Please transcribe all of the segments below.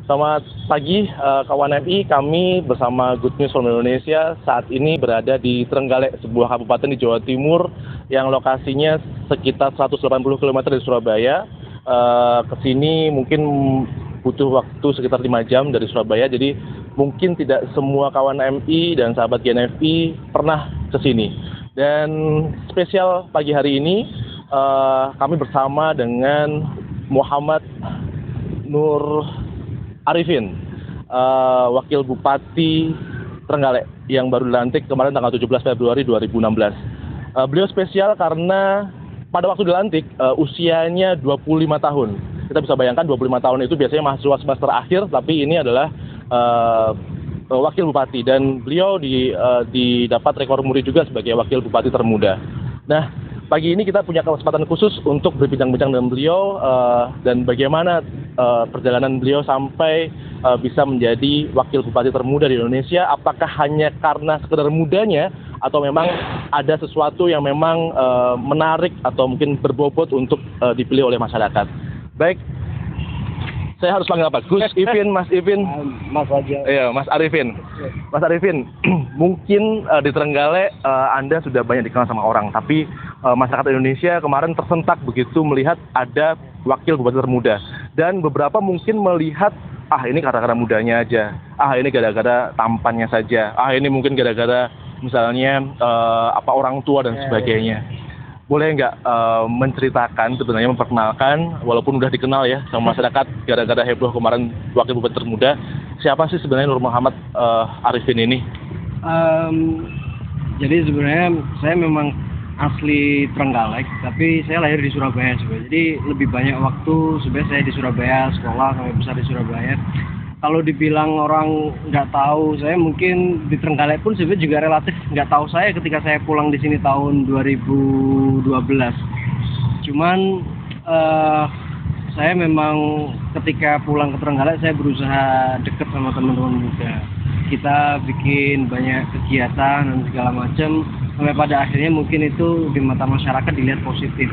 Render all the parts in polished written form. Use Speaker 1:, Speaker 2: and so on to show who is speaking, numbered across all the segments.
Speaker 1: Selamat pagi, kawan MI. Kami bersama Good News from Indonesia saat ini berada di Trenggalek, sebuah kabupaten di Jawa Timur yang lokasinya sekitar 180 km dari Surabaya. Kesini mungkin butuh waktu sekitar 5 jam dari Surabaya, jadi mungkin tidak semua kawan MI dan sahabat GNFI pernah kesini. Dan spesial pagi hari ini, kami bersama dengan Muhammad Nur Arifin, Wakil Bupati Trenggalek yang baru dilantik kemarin tanggal 17 Februari 2016. Beliau spesial karena pada waktu dilantik usianya 25 tahun. Kita bisa bayangkan 25 tahun itu biasanya mahasiswa semester akhir, tapi ini adalah Wakil Bupati, dan beliau didapat rekor muri juga sebagai Wakil Bupati termuda. Nah, pagi ini kita punya kesempatan khusus untuk berbincang-bincang dengan beliau dan bagaimana perjalanan beliau sampai bisa menjadi Wakil Bupati termuda di Indonesia. Apakah hanya karena sekedar mudanya atau memang ada sesuatu yang memang menarik atau mungkin berbobot untuk dipilih oleh masyarakat. Baik, saya harus panggil apa? Gus Ipin, Mas Ipin?
Speaker 2: Mas aja.
Speaker 1: Iya, Mas Arifin. Mas Arifin, mungkin di Trenggalek Anda sudah banyak dikenal sama orang, tapi masyarakat Indonesia kemarin tersentak begitu melihat ada Wakil Bupati termuda. Dan beberapa mungkin melihat, ini gara-gara mudanya aja, ini gara-gara tampannya saja, ini mungkin gara-gara misalnya orang tua dan sebagainya. Boleh nggak menceritakan, sebenarnya memperkenalkan, walaupun udah dikenal ya sama masyarakat gara-gara heboh kemarin Wakil Bupati termuda, siapa sih sebenarnya Nur Muhammad Arifin ini?
Speaker 2: Jadi sebenarnya saya memang asli Trenggalek, tapi saya lahir di Surabaya sebenarnya. Jadi lebih banyak waktu sebenarnya saya di Surabaya, sekolah sampai besar di Surabaya. Kalau dibilang orang nggak tahu saya, mungkin di Trenggalek pun sebenarnya juga relatif nggak tahu saya ketika saya pulang di sini tahun 2012. Cuman saya memang ketika pulang ke Trenggalek saya berusaha dekat sama teman-teman muda. Kita bikin banyak kegiatan dan segala macam, sampai pada akhirnya mungkin itu di mata masyarakat dilihat positif.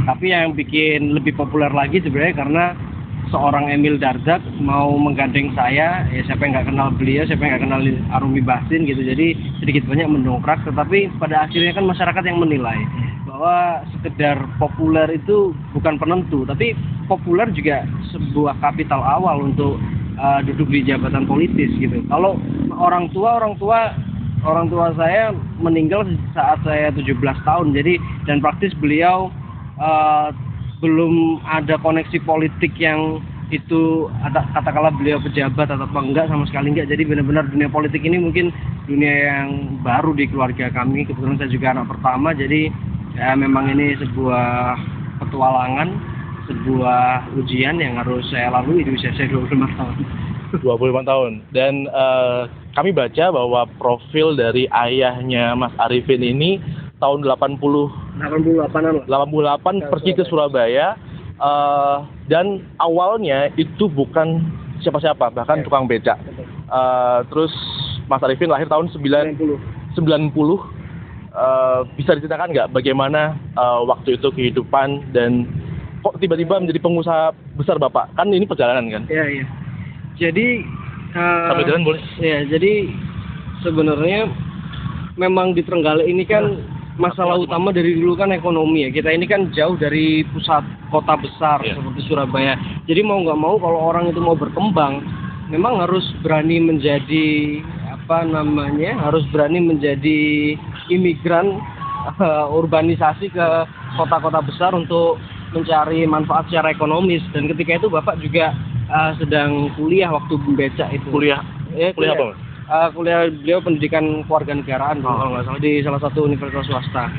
Speaker 2: Tapi yang bikin lebih populer lagi sebenarnya karena seorang Emil Dardak mau menggandeng saya, ya siapa yang nggak kenal beliau, siapa yang nggak kenal Arumi Bahsin gitu. Jadi sedikit banyak mendongkrak, tetapi pada akhirnya kan masyarakat yang menilai bahwa sekedar populer itu bukan penentu, tapi populer juga sebuah kapital awal untuk duduk di jabatan politis gitu. Kalau orang tua saya meninggal saat saya 17 tahun, jadi dan praktis beliau belum ada koneksi politik yang itu katakanlah beliau pejabat atau apa enggak, sama sekali enggak. Jadi benar-benar dunia politik ini mungkin dunia yang baru di keluarga kami. Kebetulan saya juga anak pertama, jadi ya memang ini sebuah petualangan, sebuah ujian yang harus saya lalui di usia saya 25 tahun.
Speaker 1: 25 tahun. Dan kami baca bahwa profil dari ayahnya Mas Arifin ini tahun 88 pergi ke Surabaya, dan awalnya itu bukan siapa-siapa, bahkan tukang becak. Terus Mas Arifin lahir tahun 90. Bisa diceritakan nggak bagaimana waktu itu kehidupan dan kok tiba-tiba menjadi pengusaha besar Bapak? Kan ini perjalanan kan?
Speaker 2: Iya. Jadi
Speaker 1: sampai jalan boleh?
Speaker 2: Ya, jadi sebenarnya memang di Trenggalek ini kan masalah utama dari dulu kan ekonomi ya. Kita ini kan jauh dari pusat kota besar seperti Surabaya. Jadi mau nggak mau kalau orang itu mau berkembang, memang harus berani menjadi harus berani menjadi imigran urbanisasi ke kota-kota besar untuk mencari manfaat secara ekonomis. Dan ketika itu Bapak juga sedang kuliah waktu becak itu. Kuliah apa? Kuliah beliau pendidikan kewarganegaraan kalau nggak salah di salah satu universitas swasta.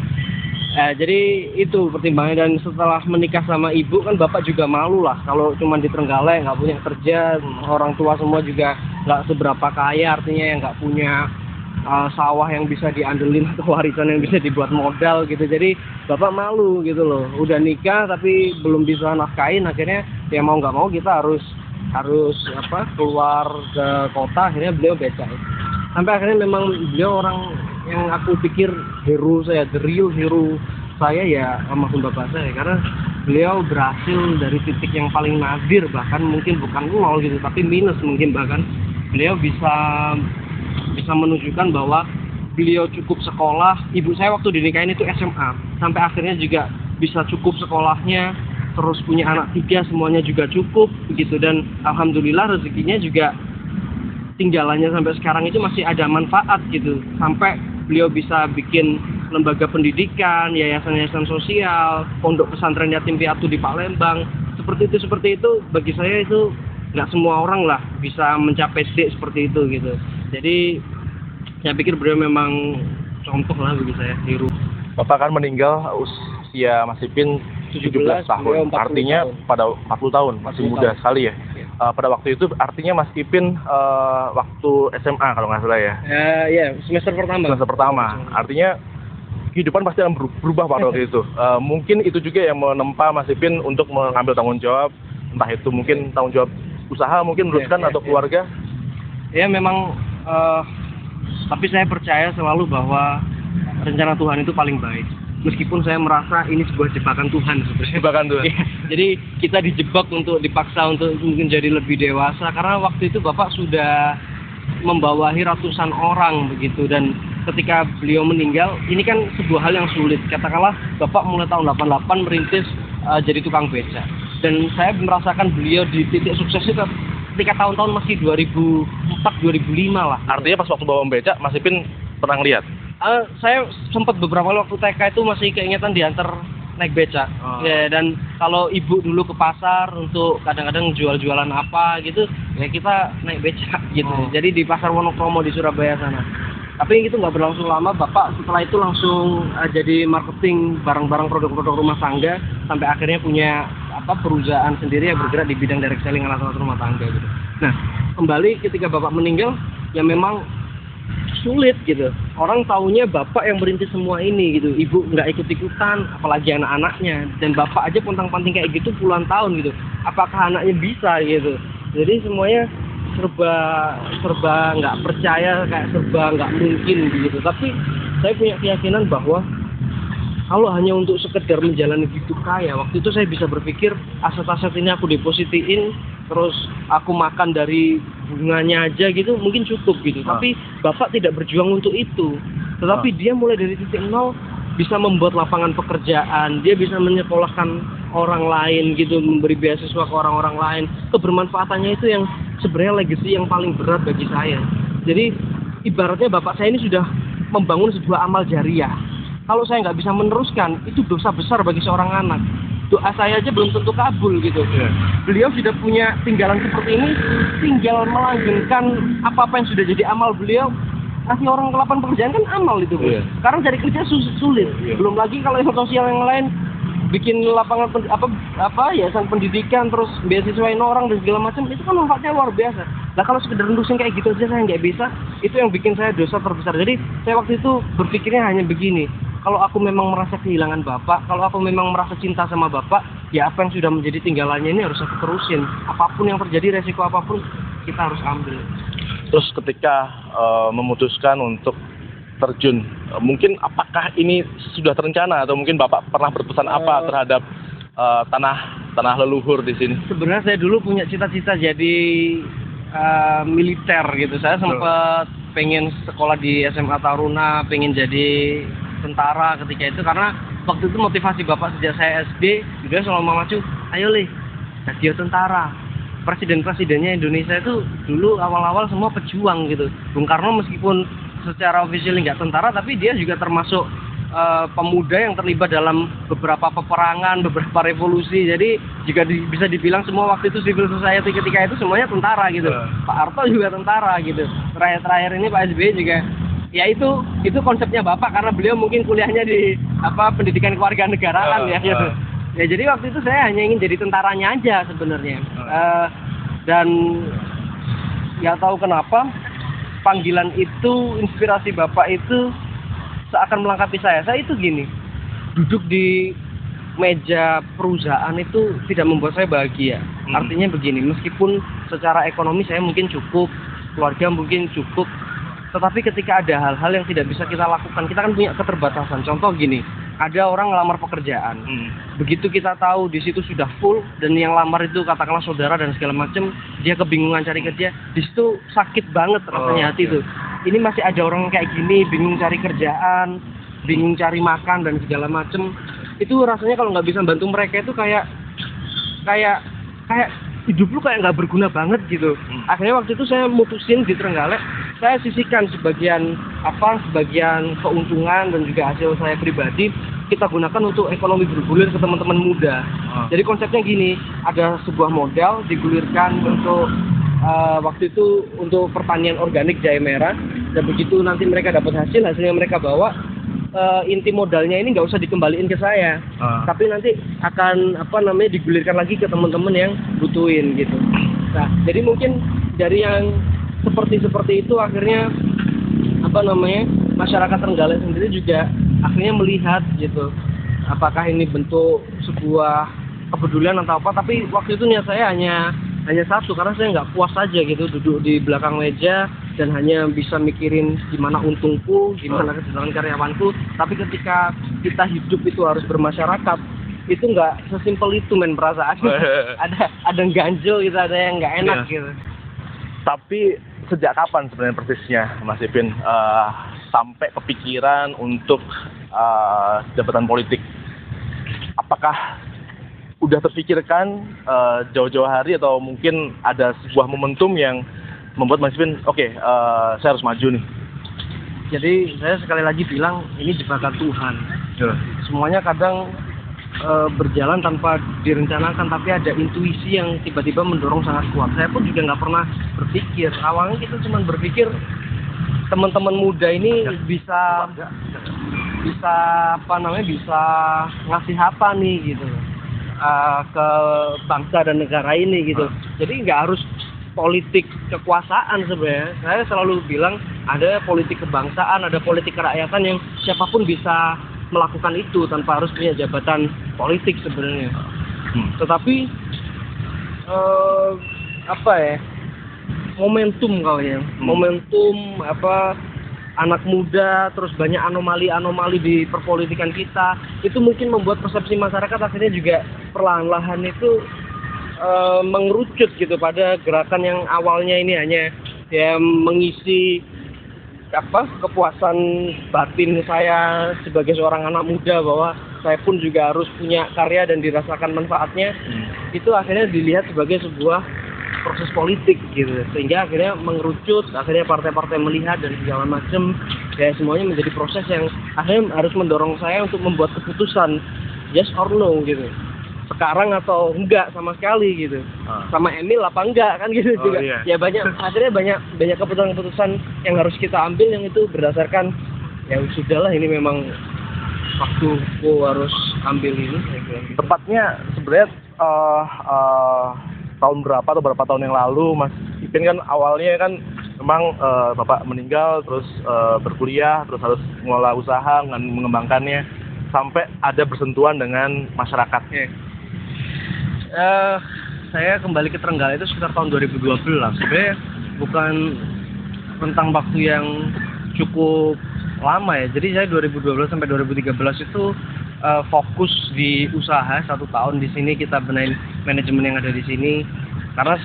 Speaker 2: Jadi itu pertimbangannya. Dan setelah menikah sama ibu kan Bapak juga malu lah kalau cuma di Trenggalek nggak punya kerja, orang tua semua juga nggak seberapa kaya, artinya yang nggak punya sawah yang bisa diandelin atau warisan yang bisa dibuat modal gitu. Jadi Bapak malu gitu loh, udah nikah tapi belum bisa nafkahin. Akhirnya ya mau nggak mau kita harus keluar ke kota. Akhirnya beliau becak. Sampai akhirnya memang beliau orang yang aku pikir hero saya, the real hero saya ya almarhum bapak saya, karena beliau berhasil dari titik yang paling nadir, bahkan mungkin bukan nol gitu, tapi minus mungkin bahkan. Beliau bisa menunjukkan bahwa beliau cukup sekolah. Ibu saya waktu dinikahin itu SMA, sampai akhirnya juga bisa cukup sekolahnya, terus punya anak 3, semuanya juga cukup begitu, dan alhamdulillah rezekinya juga tinggalannya sampai sekarang itu masih ada manfaat gitu, sampai beliau bisa bikin lembaga pendidikan, yayasan-yayasan sosial, pondok pesantren yatim piatu di Palembang. Seperti itu bagi saya itu nggak semua orang lah bisa mencapai stage seperti itu gitu. Jadi saya pikir beliau memang contoh lah bagi saya, niru.
Speaker 1: Bapak kan meninggal usia Mas Ipin 17 tahun, artinya
Speaker 2: tahun.
Speaker 1: pada 40 tahun, masih
Speaker 2: 40
Speaker 1: muda
Speaker 2: tahun.
Speaker 1: sekali ya. Pada waktu itu artinya Mas Ipin waktu SMA kalau nggak salah ya.
Speaker 2: Ya, semester pertama.
Speaker 1: Artinya kehidupan pasti akan berubah pada waktu itu. Mungkin itu juga yang menempa Mas Ipin untuk mengambil tanggung jawab, entah itu mungkin tanggung jawab usaha mungkin meneruskan atau keluarga.
Speaker 2: Ya memang, tapi saya percaya selalu bahwa rencana Tuhan itu paling baik. Meskipun saya merasa ini sebuah jebakan Tuhan sebenarnya.
Speaker 1: Jebakan Tuhan.
Speaker 2: Jadi kita dijebak untuk dipaksa untuk mungkin jadi lebih dewasa, karena waktu itu Bapak sudah membawahi ratusan orang begitu, dan ketika beliau meninggal ini kan sebuah hal yang sulit. Katakanlah Bapak mulai tahun 88 merintis jadi tukang beca, dan saya merasakan beliau di titik sukses itu ketika tahun-tahun masih 2004-2005 lah.
Speaker 1: Artinya pas waktu bawa beca Mas Ipin pernah lihat.
Speaker 2: Saya sempat beberapa kali waktu TK itu masih keingetan diantar naik beca. Ya, dan kalau ibu dulu ke pasar untuk kadang-kadang jual-jualan apa gitu, ya kita naik beca gitu. Jadi di pasar Wonokromo di Surabaya sana. Tapi itu nggak berlangsung lama. Bapak setelah itu langsung jadi marketing barang-barang produk-produk rumah tangga, sampai akhirnya punya perusahaan sendiri yang bergerak di bidang direct selling alat-alat rumah tangga gitu. Nah, kembali ketika Bapak meninggal, ya memang sulit gitu. Orang taunya Bapak yang merintis semua ini gitu. Ibu nggak ikut-ikutan, apalagi anak-anaknya. Dan Bapak aja pontang-panting kayak gitu puluhan tahun gitu. Apakah anaknya bisa gitu? Jadi semuanya serba nggak percaya, kayak serba nggak mungkin gitu. Tapi saya punya keyakinan bahwa kalau hanya untuk sekedar menjalani hidup kaya, waktu itu saya bisa berpikir aset-aset ini aku depositiin, terus aku makan dari bunganya aja gitu, mungkin cukup gitu. Tapi Bapak tidak berjuang untuk itu, tetapi dia mulai dari titik nol, bisa membuat lapangan pekerjaan, dia bisa menyekolahkan orang lain gitu, memberi beasiswa ke orang-orang lain. Kebermanfaatannya itu yang sebenarnya legacy yang paling berat bagi saya. Jadi ibaratnya Bapak saya ini sudah membangun sebuah amal jariah. Kalau saya nggak bisa meneruskan, itu dosa besar bagi seorang anak. Doa saya aja belum tentu kabul gitu. Beliau sudah punya tinggalan seperti ini, tinggal melanggengkan apa-apa yang sudah jadi amal beliau. Ngasih orang ke lapangan pekerjaan kan amal itu, Bu. Sekarang cari kerja sulit. Belum lagi kalau yang sosial yang lain bikin lapangan yayasan pendidikan, terus beasiswain orang dan segala macam, itu kan manfaatnya luar biasa. Nah kalau sekedar nerusin kayak gitu aja saya nggak bisa, itu yang bikin saya dosa terbesar. Jadi saya waktu itu berpikirnya hanya begini, kalau aku memang merasa kehilangan Bapak, kalau aku memang merasa cinta sama Bapak, ya apa yang sudah menjadi tinggalannya ini harus aku terusin. Apapun yang terjadi, resiko apapun, kita harus ambil.
Speaker 1: Terus ketika memutuskan untuk terjun, mungkin apakah ini sudah terencana atau mungkin Bapak pernah berpesan apa terhadap tanah leluhur di sini?
Speaker 2: Sebenarnya saya dulu punya cita-cita jadi militer gitu. Saya sempat pengen sekolah di SMA Taruna, pengen jadi tentara ketika itu, karena waktu itu motivasi Bapak sejak saya SD, dia selalu memacu, ayo Le, jadi tentara. Presiden-presidennya Indonesia itu dulu awal-awal semua pejuang gitu. Bung Karno meskipun secara ofisial nggak tentara, tapi dia juga termasuk pemuda yang terlibat dalam beberapa peperangan, beberapa revolusi. Jadi juga bisa dibilang semua waktu itu civil society ketika itu semuanya tentara gitu. Pak Harto juga tentara gitu. Terakhir ini Pak SBY juga. Ya itu konsepnya Bapak, karena beliau mungkin kuliahnya di pendidikan kewarganegaraan ya gitu. Ya jadi waktu itu saya hanya ingin jadi tentaranya aja sebenarnya. Dan nggak tahu kenapa panggilan itu, inspirasi Bapak itu seakan melengkapi saya. Saya itu gini, duduk di meja perusahaan itu tidak membuat saya bahagia. Artinya begini, meskipun secara ekonomi saya mungkin cukup, keluarga mungkin cukup, tetapi ketika ada hal-hal yang tidak bisa kita lakukan, kita kan punya keterbatasan. Contoh gini, ada orang ngelamar pekerjaan. Begitu kita tahu di situ sudah full dan yang lamar itu katakanlah saudara dan segala macam, dia kebingungan cari kerja, di situ sakit banget rasanya hati itu. Ini masih ada orang kayak gini, bingung cari kerjaan, bingung cari makan dan segala macam. Itu rasanya kalau nggak bisa bantu mereka itu kayak hidup lu kayak nggak berguna banget gitu. Akhirnya waktu itu saya mutusin di Trenggalek, saya sisihkan sebagian keuntungan dan juga hasil saya pribadi kita gunakan untuk ekonomi bergulir ke teman-teman muda. Jadi konsepnya gini, ada sebuah modal digulirkan untuk waktu itu untuk pertanian organik jahe merah, dan begitu nanti mereka dapat hasilnya mereka bawa, inti modalnya ini nggak usah dikembaliin ke saya, tapi nanti akan digulirkan lagi ke teman-teman yang butuhin gitu. Nah, jadi mungkin dari yang seperti itu akhirnya masyarakat Trenggalek sendiri juga akhirnya melihat gitu, apakah ini bentuk sebuah kepedulian atau apa. Tapi waktu itu niat saya hanya satu, karena saya nggak puas aja gitu duduk di belakang meja dan hanya bisa mikirin gimana untungku, gimana kesejahteraan karyawanku. Tapi ketika kita hidup itu harus bermasyarakat, itu nggak sesimpel itu perasaannya. ada yang ganjel gitu, ada yang nggak enak gitu.
Speaker 1: Tapi sejak kapan sebenarnya persisnya Mas Ipin sampai kepikiran untuk jabatan politik? Apakah udah terpikirkan jauh-jauh hari, atau mungkin ada sebuah momentum yang membuat Mas Ipin, saya harus maju nih?
Speaker 2: Jadi saya sekali lagi bilang, ini jebakan Tuhan. Semuanya kadang berjalan tanpa direncanakan, tapi ada intuisi yang tiba-tiba mendorong sangat kuat. Saya pun juga nggak pernah berpikir. Awalnya kita cuma berpikir teman-teman muda ini bisa ngasih apa nih gitu ke bangsa dan negara ini gitu. Jadi nggak harus politik kekuasaan sebenarnya. Saya selalu bilang ada politik kebangsaan, ada politik kerakyatan yang siapapun bisa melakukan itu tanpa harus punya jabatan politik sebenarnya. Tetapi momentum momentum anak muda, terus banyak anomali di perpolitikan kita, itu mungkin membuat persepsi masyarakat akhirnya juga perlahan-lahan itu mengerucut gitu pada gerakan yang awalnya ini hanya mengisi kepuasan batin saya sebagai seorang anak muda bahwa saya pun juga harus punya karya dan dirasakan manfaatnya. Itu akhirnya dilihat sebagai sebuah proses politik gitu, sehingga akhirnya mengerucut, akhirnya partai-partai melihat dan segala macam, semuanya menjadi proses yang akhirnya harus mendorong saya untuk membuat keputusan yes or no gitu, sekarang atau enggak sama sekali gitu, sama Emil apa enggak kan gitu juga. Ya akhirnya banyak keputusan-keputusan yang harus kita ambil, yang itu berdasarkan ya sudahlah, ini memang waktuku harus ambil ini.
Speaker 1: Tepatnya sebenarnya tahun berapa atau berapa tahun yang lalu Mas Ipin kan awalnya kan memang Bapak meninggal, terus berkuliah, terus harus mengelola usaha dan mengembangkannya sampai ada bersentuhan dengan masyarakat.
Speaker 2: Saya kembali ke Trenggalek itu sekitar tahun 2012. Sebenarnya bukan rentang waktu yang cukup lama ya. Jadi saya 2012 sampai 2013 itu fokus di usaha 1 tahun di sini, kita benahin manajemen yang ada di sini. Karena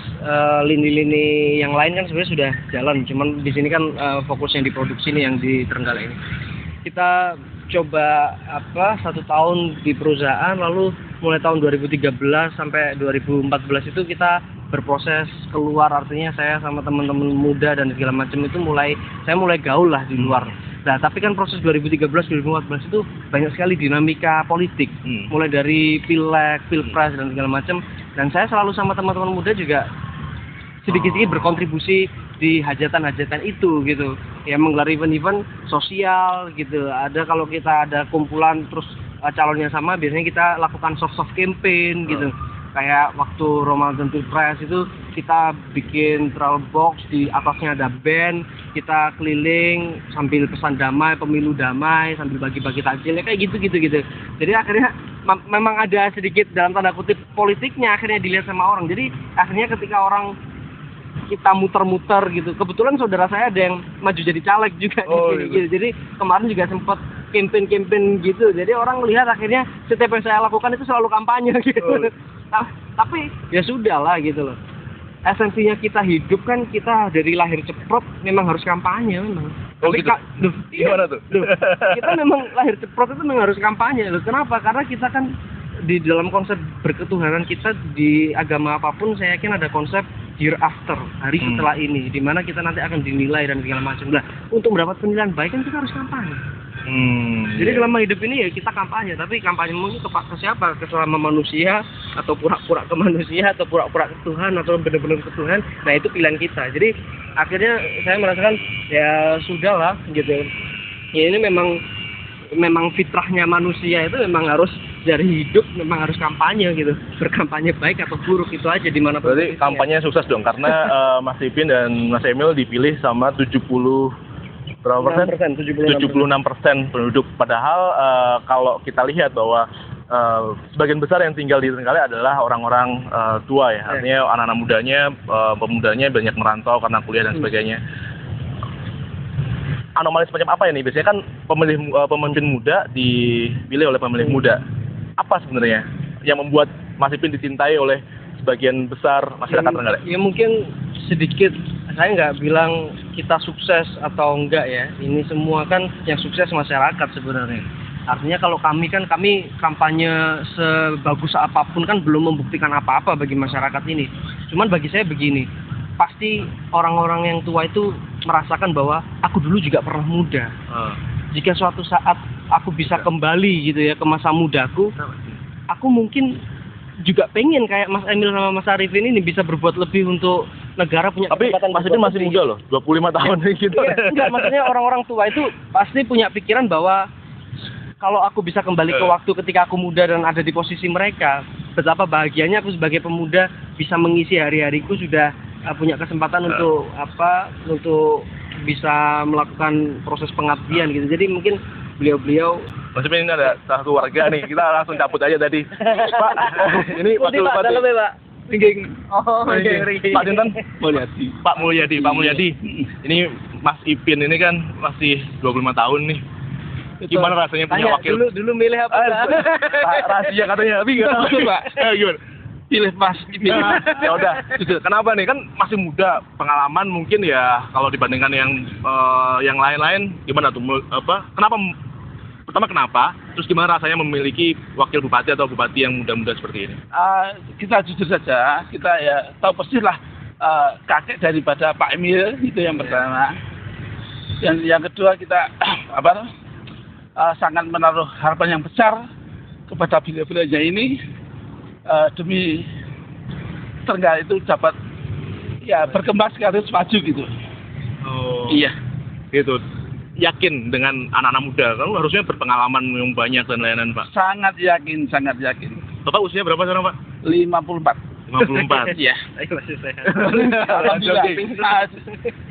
Speaker 2: lini-lini yang lain kan sebenarnya sudah jalan, cuman di sini kan fokusnya di produksi nih yang di Trenggalek ini. Kita coba 1 tahun di perusahaan, lalu mulai tahun 2013 sampai 2014 itu kita berproses keluar, artinya saya sama teman-teman muda dan segala macam itu saya mulai gaul lah di luar. Nah, tapi kan proses 2013-2014 itu banyak sekali dinamika politik, mulai dari pileg, pilpres dan segala macam. Dan saya selalu sama teman-teman muda juga sedikit-sedikit berkontribusi di hajatan-hajatan itu gitu. Ya menggelar event-event sosial gitu. Ada kalau kita ada kumpulan terus calonnya sama, biasanya kita lakukan soft campaign gitu. Kayak waktu Ramadan Pilpres itu kita bikin travel box, di atasnya ada band, kita keliling sambil pesan damai, pemilu damai, sambil bagi-bagi takjil, kayak gitu. Jadi akhirnya memang ada sedikit dalam tanda kutip politiknya akhirnya dilihat sama orang. Jadi akhirnya ketika orang kita muter-muter gitu, kebetulan saudara saya ada yang maju jadi caleg juga di sini gitu. Jadi kemarin juga sempat campaign gitu. Jadi orang melihat akhirnya setiap yang saya lakukan itu selalu kampanye gitu. Tapi ya sudah lah gitu loh. Esensinya kita hidup kan kita dari lahir ceprot memang harus kampanye memang.
Speaker 1: Oh
Speaker 2: Tapi
Speaker 1: gitu.
Speaker 2: loh,
Speaker 1: Gimana tuh?
Speaker 2: loh, kita memang lahir ceprot itu memang harus kampanye. Loh, kenapa? Karena kita kan di dalam konsep berketuhanan kita di agama apapun saya yakin ada konsep hereafter, hari setelah ini, di mana kita nanti akan dinilai dan segala macam. Nah, untuk mendapat penilaian baik kan kita harus kampanye. Jadi selama hidup ini ya kita kampanye, tapi kampanye mungkin ke siapa? Ke selama manusia atau pura-pura ke manusia atau pura-pura ke Tuhan atau benar-benar ke Tuhan. Nah, itu pilihan kita. Jadi akhirnya saya merasakan ya sudahlah gitu. Ya ini memang fitrahnya manusia itu memang harus dari hidup memang harus kampanye gitu. Berkampanye baik atau buruk itu aja di mana.
Speaker 1: Berarti kampanye sukses dong karena Mas Ipin dan Mas Emil dipilih sama 70 berapa persen? 76% penduduk. Padahal kalau kita lihat bahwa sebagian besar yang tinggal di Trenggalek adalah orang-orang tua ya. Artinya anak-anak mudanya, pemudanya banyak merantau karena kuliah dan sebagainya. Anomali semacam apa ini? Biasanya kan pemimpin muda dipilih oleh pemilih muda. Apa sebenarnya yang membuat Mas Ipin dicintai oleh sebagian besar masyarakat Trenggalek?
Speaker 2: Ya mungkin sedikit, saya nggak bilang kita sukses atau enggak ya. Ini semua kan yang sukses masyarakat sebenarnya. Artinya kalau kami kampanye sebagus apapun kan belum membuktikan apa-apa bagi masyarakat ini. Cuman bagi saya begini, pasti orang-orang yang tua itu merasakan bahwa aku dulu juga pernah muda. Jika suatu saat aku bisa kembali gitu ya ke masa mudaku, aku mungkin juga pengen kayak Mas Emil sama Mas Arifin ini bisa berbuat lebih untuk negara punya kesempatan.
Speaker 1: Tapi Mas Ipin masih muda loh, 25 tahun gitu.
Speaker 2: Iya, enggak, maksudnya orang-orang tua itu pasti punya pikiran bahwa kalau aku bisa kembali ke waktu ketika aku muda dan ada di posisi mereka, betapa bahagianya aku sebagai pemuda bisa mengisi hari-hariku, sudah punya kesempatan untuk bisa melakukan proses pengabdian gitu. Jadi mungkin beliau-beliau
Speaker 1: Mas Ipin ini ada satu warga nih, kita langsung cabut aja tadi. Pak, ini Pak
Speaker 2: Pak. Oh,
Speaker 1: Pak Dinten Mulyadi. Pak Mulyadi. Ini Mas Ipin ini kan masih 25 tahun nih. Gimana rasanya punya wakil?
Speaker 2: Dulu milih apa?
Speaker 1: Rahasia katanya, tapi nggak tahu Pak. Gimana?
Speaker 3: Pilih Mas Ipin.
Speaker 1: Ya udah, kenapa nih? Kan masih muda, pengalaman mungkin ya kalau dibandingkan yang lain-lain gimana tuh? Kenapa? Pertama kenapa? Terus gimana rasanya memiliki wakil bupati atau bupati yang muda-muda seperti ini?
Speaker 3: Kita jujur saja, kita ya tahu persis lah kakek daripada Pak Emil itu yang pertama. Yang kedua kita sangat menaruh harapan yang besar kepada beliau-beliaunya ini demi Trenggalek itu dapat ya berkembang sekaligus maju gitu.
Speaker 1: Oh.
Speaker 3: Iya.
Speaker 1: Gitu. Yakin dengan anak-anak muda, kamu harusnya berpengalaman yang banyak dan lain-lain Pak.
Speaker 3: Sangat yakin.
Speaker 1: Bapak usia berapa sekarang Pak?
Speaker 3: 54.
Speaker 1: 54.
Speaker 3: Iya.
Speaker 2: Masih sehat.
Speaker 3: Alhamdulillah.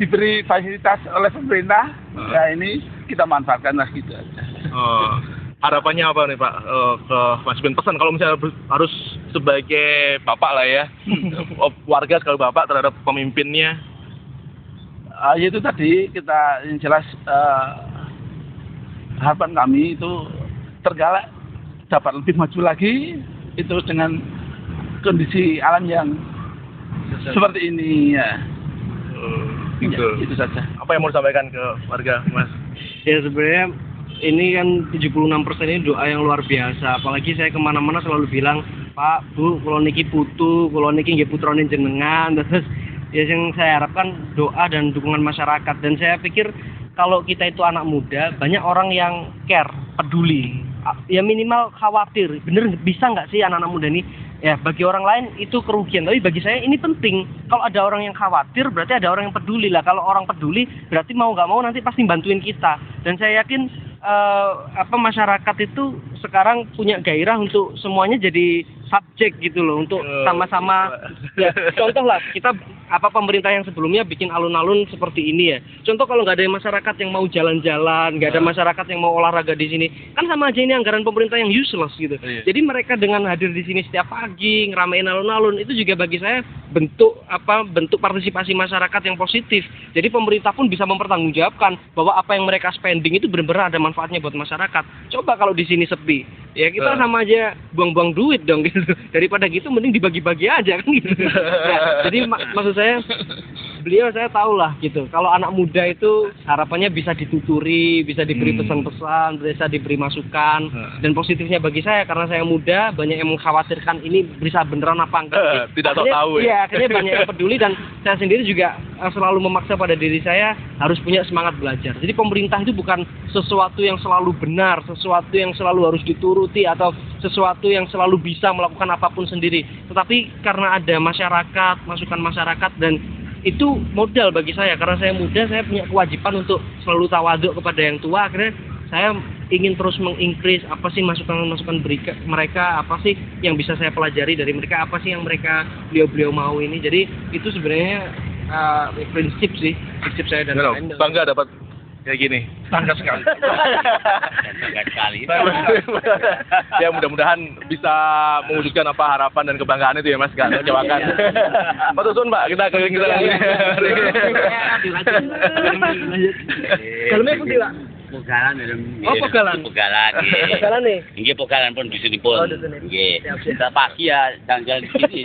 Speaker 3: Diberi fasilitas oleh pemerintah, ya ini kita manfaatkanlah gitu aja.
Speaker 1: Oh. Harapannya apa nih Pak ke Mas Ipin? Pesan kalau misalnya harus sebagai bapak lah ya, warga sekali bapak terhadap pemimpinnya.
Speaker 3: Yaitu tadi kita yang jelas harapan kami itu Trenggalek dapat lebih maju lagi itu dengan kondisi alam yang seperti ini ya.
Speaker 1: Gitu.
Speaker 3: Ya, itu saja.
Speaker 1: Apa yang mau disampaikan ke warga Mas?
Speaker 2: Ya sebenarnya ini kan 76% ini doa yang luar biasa. Apalagi saya kemana-mana selalu bilang, Pak, Bu, kalau niki putu, kalau niki nggih putrane jenengan. Terus ya yang saya harapkan doa dan dukungan masyarakat. Dan saya pikir kalau kita itu anak muda, banyak orang yang care, peduli. Ya minimal khawatir, bener bisa nggak sih anak-anak muda ini? Ya bagi orang lain itu kerugian, tapi bagi saya ini penting. Kalau ada orang yang khawatir, berarti ada orang yang peduli lah. Kalau orang peduli, berarti mau nggak mau nanti pasti bantuin kita. Dan saya yakin masyarakat itu sekarang punya gairah untuk semuanya jadi subjek gitu loh untuk sama-sama ya, contoh lah kita pemerintah yang sebelumnya bikin alun-alun seperti ini ya. Contoh kalau nggak ada masyarakat yang mau jalan-jalan, nggak ada masyarakat yang mau olahraga di sini, kan sama aja ini anggaran pemerintah yang useless gitu. Jadi mereka dengan hadir di sini setiap pagi ngeramein alun-alun itu juga bagi saya bentuk partisipasi masyarakat yang positif. Jadi pemerintah pun bisa mempertanggungjawabkan bahwa apa yang mereka spending itu benar-benar ada manfaatnya buat masyarakat. Coba kalau di sini sepi, ya kita sama aja buang-buang duit dong gitu. Daripada gitu mending dibagi-bagi aja kan gitu. Ya, jadi maksud saya saya tahu lah gitu. Kalau anak muda itu harapannya bisa dituturi, bisa diberi pesan-pesan, bisa diberi masukan. Dan positifnya bagi saya karena saya muda, banyak yang mengkhawatirkan ini bisa beneran apa enggak.
Speaker 1: Tidak tahu ya.
Speaker 2: Iya, akhirnya banyak yang peduli dan saya sendiri juga selalu memaksa pada diri saya harus punya semangat belajar. Jadi pemerintah itu bukan sesuatu yang selalu benar, sesuatu yang selalu harus dituruti atau sesuatu yang selalu bisa melakukan apapun sendiri. Tetapi karena ada masyarakat, masukan masyarakat dan itu modal bagi saya karena saya muda, saya punya kewajiban untuk selalu tawaduk kepada yang tua. Akhirnya saya ingin terus mengincrease apa sih masukan-masukan mereka, apa sih yang bisa saya pelajari dari mereka, apa sih yang beliau mau ini. Jadi itu sebenarnya prinsip saya dan lain.
Speaker 1: Bangga dapat kayak gini.
Speaker 3: Bangga sekali.
Speaker 4: Bangga sekali.
Speaker 1: Ya mudah-mudahan bisa mewujudkan harapan dan kebanggaan itu ya Mas, gak terjebakkan. Pak Tusun Pak, kita keliling lagi.
Speaker 2: Kalungnya putih Pak.
Speaker 4: Pogalan
Speaker 2: Pogalan.
Speaker 4: Pogalan nggih.
Speaker 2: Pogalan nih.
Speaker 4: Nggih pogalan pun dusunipun. Nggih. Kita pagi ya jalan-jalan di sini.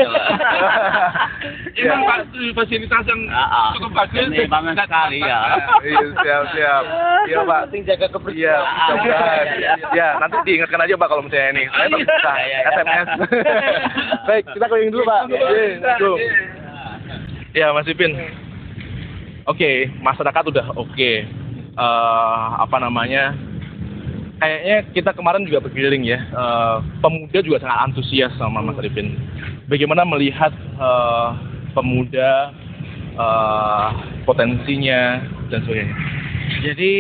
Speaker 3: Emang Pak fasilitas yang cukup bagus.
Speaker 4: Ini banget sekali ya.
Speaker 1: Iya, siap. Iya Pak.
Speaker 2: Penting jaga kebersihan.
Speaker 1: Iya, ya nanti diingatkan aja Pak kalau misalnya ini. Saya bisa SMS. Baik, kita keliling dulu Pak. Ya Mas Ipin. Oke, masyarakat udah oke. Kayaknya kita kemarin juga berkeliling ya, pemuda juga sangat antusias sama Mas Arifin. Bagaimana melihat pemuda, potensinya dan sebagainya?
Speaker 2: Jadi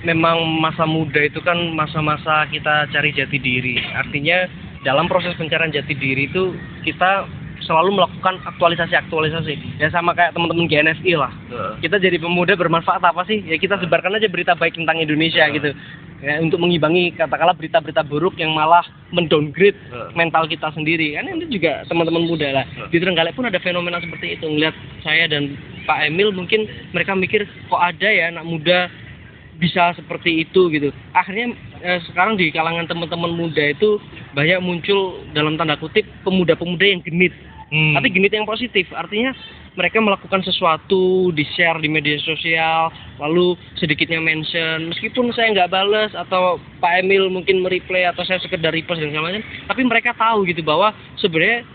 Speaker 2: memang masa muda itu kan masa-masa kita cari jati diri. Artinya dalam proses pencarian jati diri itu kita selalu melakukan aktualisasi. Ya sama kayak teman-teman GNFI lah. Kita jadi pemuda bermanfaat apa sih? Ya kita sebarkan aja berita baik tentang Indonesia gitu. Ya, untuk mengimbangi katakanlah berita-berita buruk yang malah mendowngrade mental kita sendiri. Kan itu juga teman-teman muda lah. Di Trenggalek pun ada fenomena seperti itu. Ngeliat saya dan Pak Emil mungkin mereka mikir kok ada ya anak muda bisa seperti itu gitu. Akhirnya sekarang di kalangan teman-teman muda itu banyak muncul dalam tanda kutip pemuda-pemuda yang genit. Tapi genit yang positif, artinya mereka melakukan sesuatu, di-share di media sosial, lalu sedikitnya mention, meskipun saya nggak balas atau Pak Emil mungkin mereply atau saya sekedar repost dan segala macam, tapi mereka tahu gitu bahwa sebenarnya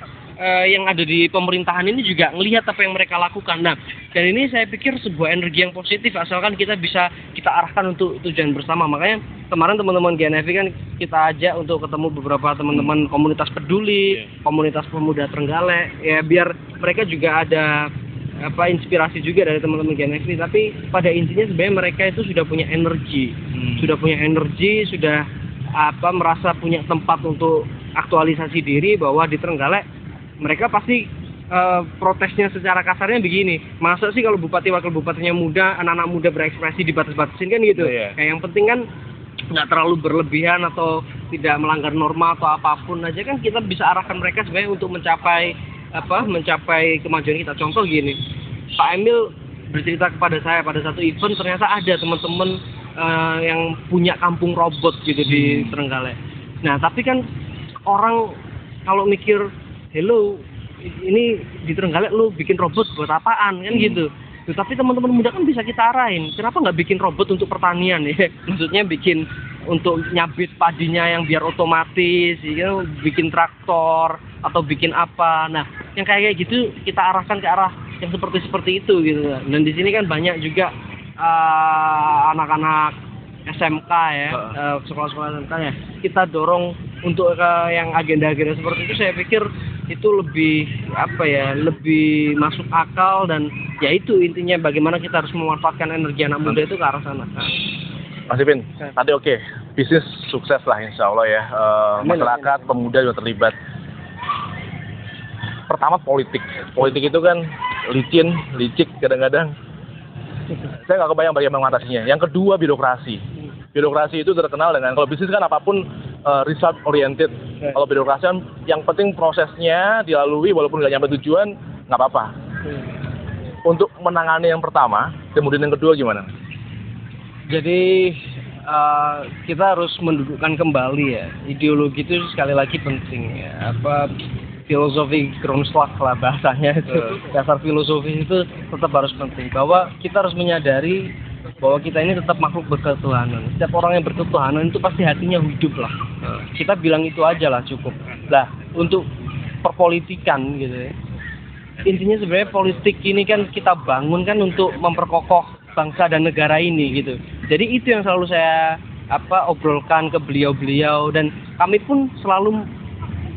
Speaker 2: yang ada di pemerintahan ini juga ngelihat apa yang mereka lakukan. Nah, dan ini saya pikir sebuah energi yang positif asalkan kita bisa kita arahkan untuk tujuan bersama. Makanya kemarin teman-teman GNFI kan kita ajak untuk ketemu beberapa teman-teman komunitas peduli, komunitas pemuda Trenggalek, ya biar mereka juga ada inspirasi juga dari teman-teman GNFI. Tapi pada intinya sebenarnya mereka itu sudah punya energi, sudah merasa punya tempat untuk aktualisasi diri bahwa di Trenggalek mereka pasti protesnya secara kasarnya begini, masa sih kalau bupati wakil bupatinya muda, anak-anak muda berekspresi dibatas-batasin kan gitu. Kayak yang penting kan nggak terlalu berlebihan atau tidak melanggar norma atau apapun aja kan kita bisa arahkan mereka sebenarnya untuk mencapai kemajuan kita. Contoh gini, Pak Emil bercerita kepada saya pada satu event ternyata ada teman-teman yang punya kampung robot gitu di Trenggalek. Nah tapi kan orang kalau mikir hello, ini di Trenggalek lu bikin robot buat apaan kan gitu. Tapi teman-teman muda kan bisa kita arahin. Kenapa nggak bikin robot untuk pertanian ya? Maksudnya bikin untuk nyabit padinya yang biar otomatis, ya, bikin traktor atau bikin apa. Nah, yang kayak gitu kita arahkan ke arah yang seperti itu gitu. Dan di sini kan banyak juga anak-anak SMK ya, sekolah-sekolah SMK ya. Kita dorong untuk yang agenda-agenda seperti itu, saya pikir itu lebih lebih masuk akal dan ya itu intinya bagaimana kita harus memanfaatkan energi anak muda itu ke arah sana.
Speaker 1: Mas Ipin, tadi oke, bisnis sukses lah insya Allah ya, masyarakat pemuda juga terlibat. pertama politik itu kan licik kadang-kadang. Saya nggak kebayang bagaimana mengatasinya. Yang kedua birokrasi itu terkenal dengan, kalau bisnis kan apapun result oriented. Kalau birokrasi kan yang penting prosesnya dilalui walaupun nggak nyampe tujuan nggak apa-apa. Untuk menangani yang pertama, kemudian yang kedua gimana?
Speaker 2: Jadi kita harus mendudukkan kembali ya, ideologi itu sekali lagi penting ya, filosofi Grundslag lah bahasanya itu, dasar filosofi itu tetap harus penting, bahwa kita harus menyadari bahwa kita ini tetap makhluk berketuhanan. Setiap orang yang berketuhanan itu pasti hatinya hidup lah. Kita bilang itu aja lah cukup. Lah untuk perpolitikan gitu ya, intinya sebenarnya politik ini kan kita bangun kan untuk memperkokoh bangsa dan negara ini gitu. Jadi itu yang selalu saya obrolkan ke beliau-beliau, dan kami pun selalu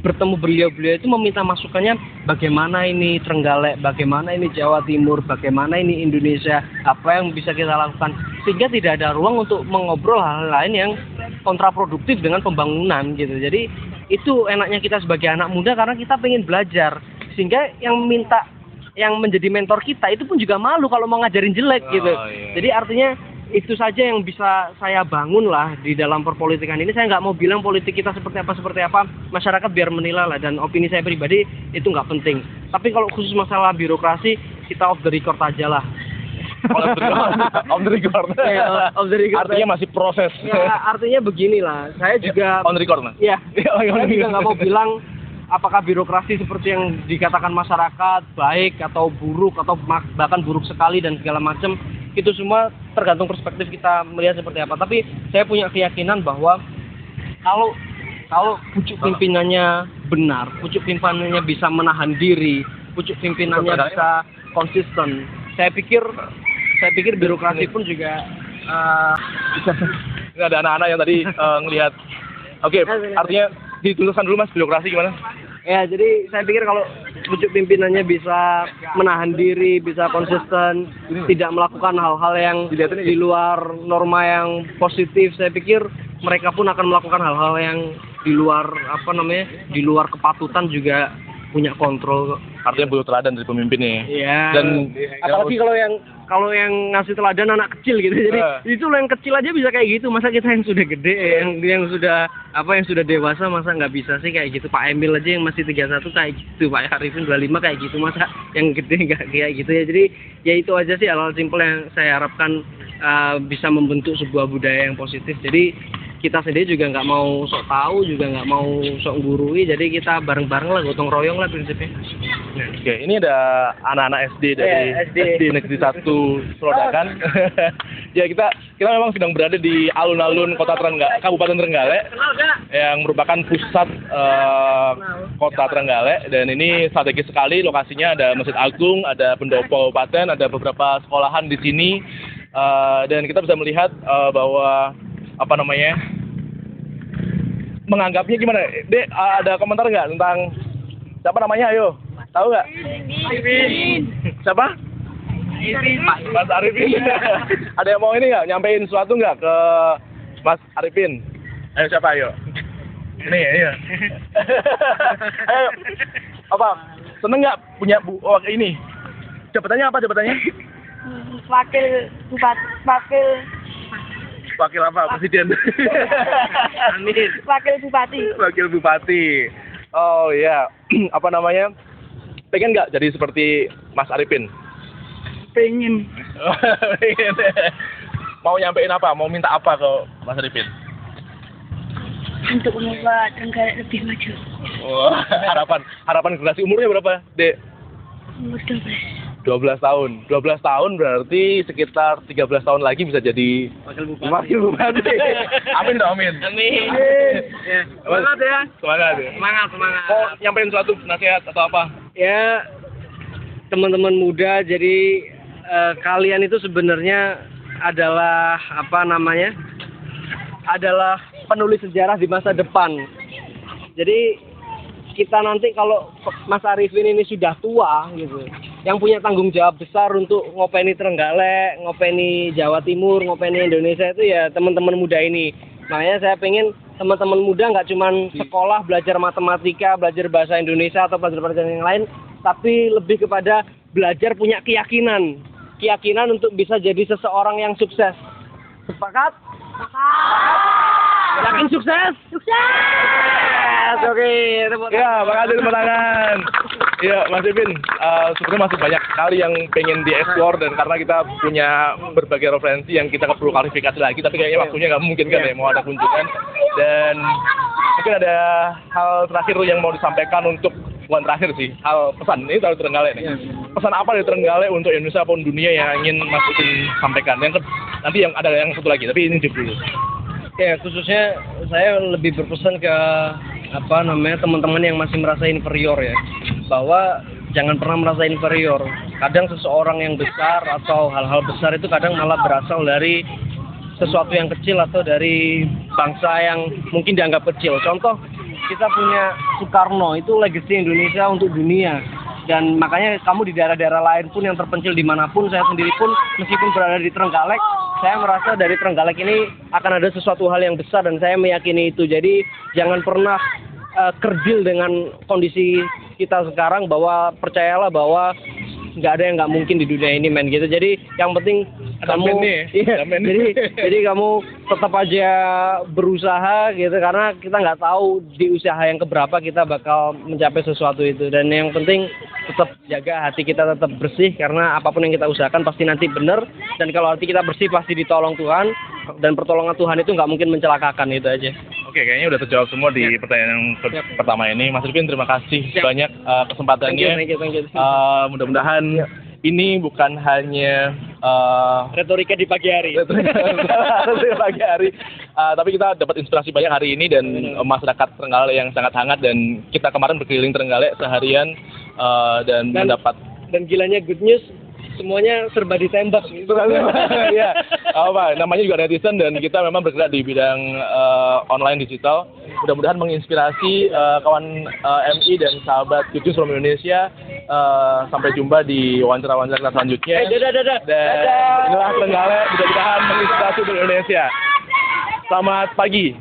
Speaker 2: bertemu beliau-beliau itu meminta masukannya bagaimana ini Trenggalek, bagaimana ini Jawa Timur, bagaimana ini Indonesia, apa yang bisa kita lakukan, sehingga tidak ada ruang untuk mengobrol hal lain yang kontraproduktif dengan pembangunan gitu. Jadi itu enaknya kita sebagai anak muda karena kita pengen belajar, sehingga yang menjadi mentor kita itu pun juga malu kalau mau ngajarin jelek gitu.
Speaker 1: Iya.
Speaker 2: Jadi artinya itu saja yang bisa saya bangun lah di dalam perpolitikan ini. Saya nggak mau bilang politik kita seperti apa, masyarakat biar menilai lah, dan opini saya pribadi itu nggak penting. Tapi kalau khusus masalah birokrasi, kita off the record aja lah.
Speaker 1: On the record.
Speaker 2: Ya, off the record.
Speaker 1: Artinya masih proses.
Speaker 2: Ya, artinya beginilah. Saya juga
Speaker 1: on the record, Mas.
Speaker 2: ya, saya juga nggak mau bilang apakah birokrasi seperti yang dikatakan masyarakat baik atau buruk atau bahkan buruk sekali dan segala macam. Itu semua tergantung perspektif kita melihat seperti apa. Tapi saya punya keyakinan bahwa kalau pucuk pimpinannya benar, pucuk pimpinannya bisa menahan diri, pucuk pimpinannya bisa konsisten, saya pikir birokrasi pun juga
Speaker 1: Ini ada anak-anak yang tadi ngelihat. Oke, artinya dituliskan dulu Mas, birokrasi gimana?
Speaker 2: ya, jadi saya pikir kalau pucuk pimpinannya bisa menahan diri, bisa konsisten, tidak melakukan hal-hal yang di luar norma yang positif, saya pikir mereka pun akan melakukan hal-hal yang di luar di luar kepatutan juga punya kontrol.
Speaker 1: Artinya butuh teladan dari pemimpinnya.
Speaker 2: Iya.
Speaker 1: Dan
Speaker 2: apalagi kalau yang ngasih teladan anak kecil gitu. Jadi itu yang kecil aja bisa kayak gitu. Masa kita yang sudah gede, yang sudah dewasa, masa nggak bisa sih kayak gitu. Pak Emil aja yang masih 31 kayak gitu, Pak Arifin 25 kayak gitu. Masa yang gede nggak kayak gitu ya. Jadi ya itu aja sih hal-hal simpel yang saya harapkan bisa membentuk sebuah budaya yang positif. Jadi kita sendiri juga nggak mau sok tahu, juga nggak mau sok gurui, jadi kita bareng-bareng lah, gotong royong lah prinsipnya.
Speaker 1: Oke, ini ada anak-anak SD dari SD Negeri 1 Serodakan. Ya, kita memang sedang berada di alun-alun Kota Kabupaten Trenggalek yang merupakan pusat Kota Trenggalek, dan ini strategis sekali lokasinya. Ada Masjid Agung, ada pendopo kabupaten, ada beberapa sekolahan di sini, dan kita bisa melihat bahwa menganggapnya gimana? Dek, ada komentar nggak tentang siapa namanya? Ayo, tahu nggak?
Speaker 2: Arifin.
Speaker 1: Siapa? Mas Arifin. Ada yang mau ini nggak? Nyampein sesuatu nggak ke Mas Arifin? Ayo, siapa? Ayo. Ini ya. Ayo. Apa? Seneng nggak punya ini? Jabatannya apa jabatannya? Wakil apa? Presiden.
Speaker 2: Amin.
Speaker 1: Wakil Bupati. Oh iya. Pengen nggak jadi seperti Mas Arifin?
Speaker 3: Pengen.
Speaker 1: Mau nyampein apa? Mau minta apa ke Mas Arifin?
Speaker 5: Untuk membuat Trenggalek lebih maju.
Speaker 1: Wah, harapan generasi umurnya berapa, Dek?
Speaker 5: Umur
Speaker 1: 12 tahun. 12 tahun berarti sekitar 13 tahun lagi bisa jadi Wakil Bupati. Amin dong, amin.
Speaker 2: Amin. Ya. Semangat ya.
Speaker 1: Semangat. Mau nyampein suatu nasihat atau apa?
Speaker 2: Ya, teman-teman muda, jadi kalian itu sebenarnya adalah adalah penulis sejarah di masa depan. Jadi kita nanti kalau Mas Arifin ini sudah tua gitu, yang punya tanggung jawab besar untuk ngopeni Trenggalek, ngopeni Jawa Timur, ngopeni Indonesia itu ya teman-teman muda ini. Makanya saya pengen teman-teman muda nggak cuman sekolah belajar matematika, belajar bahasa Indonesia atau pelajaran-pelajaran yang lain, tapi lebih kepada belajar punya keyakinan untuk bisa jadi seseorang yang sukses. Sepakat? Yakin sukses? Sukses! Oke,
Speaker 1: Ya, makasih tepuk tangan. Iya, Mas Ipin, sebenarnya masih banyak sekali yang pengen dieksplor dan karena kita punya berbagai referensi yang kita perlu klarifikasi lagi, tapi kayaknya waktunya nggak mungkin kan ya mau ada kunjungan. Dan mungkin ada hal terakhir yang mau disampaikan untuk, bukan terakhir sih, hal pesan ini dari Trenggalek nih. Pesan apa dari Trenggalek untuk Indonesia ataupun dunia yang ingin Mas Ipin sampaikan? Nanti yang ada yang satu lagi, tapi ini dulu.
Speaker 2: Ya, khususnya saya lebih berpesan ke teman-teman yang masih merasa inferior ya, bahwa jangan pernah merasa inferior. Kadang seseorang yang besar atau hal-hal besar itu kadang malah berasal dari sesuatu yang kecil atau dari bangsa yang mungkin dianggap kecil. Contoh, kita punya Soekarno, itu legacy Indonesia untuk dunia. Dan makanya kamu di daerah-daerah lain pun yang terpencil dimanapun, saya sendiri pun meskipun berada di Trenggalek, saya merasa dari Trenggalek ini akan ada sesuatu hal yang besar dan saya meyakini itu. Jadi jangan pernah kerdil dengan kondisi kita sekarang, bahwa percayalah bahwa nggak ada yang nggak mungkin di dunia ini, men, gitu. Jadi yang penting kamu, jadi kamu tetap aja berusaha gitu, karena kita nggak tahu di usaha yang keberapa kita bakal mencapai sesuatu itu. Dan yang penting tetap jaga hati kita tetap bersih, karena apapun yang kita usahakan pasti nanti benar. Dan kalau hati kita bersih pasti ditolong Tuhan, dan pertolongan Tuhan itu nggak mungkin mencelakakan. Itu aja.
Speaker 1: Oke, kayaknya udah terjawab semua di pertanyaan yang pertama ini. Mas Ipin, terima kasih banyak kesempatannya.
Speaker 2: Thank you.
Speaker 1: Mudah-mudahan ini bukan hanya
Speaker 2: Retorika di pagi hari.
Speaker 1: Tapi kita dapat inspirasi banyak hari ini dan masyarakat Trenggalek yang sangat hangat, dan kita kemarin berkeliling Trenggalek seharian dan mendapat.
Speaker 2: Dan gilanya good news, semuanya serba ditembak.
Speaker 1: Iya, namanya juga netizen dan kita memang bergerak di bidang online digital. Mudah-mudahan menginspirasi kawan MI dan sahabat Good News from Indonesia. Sampai jumpa di wawancara-wawancara kita selanjutnya.
Speaker 2: Dadah.
Speaker 1: Dan inilah Trenggalek, mudah-mudahan menginspirasi untuk Indonesia. Selamat pagi.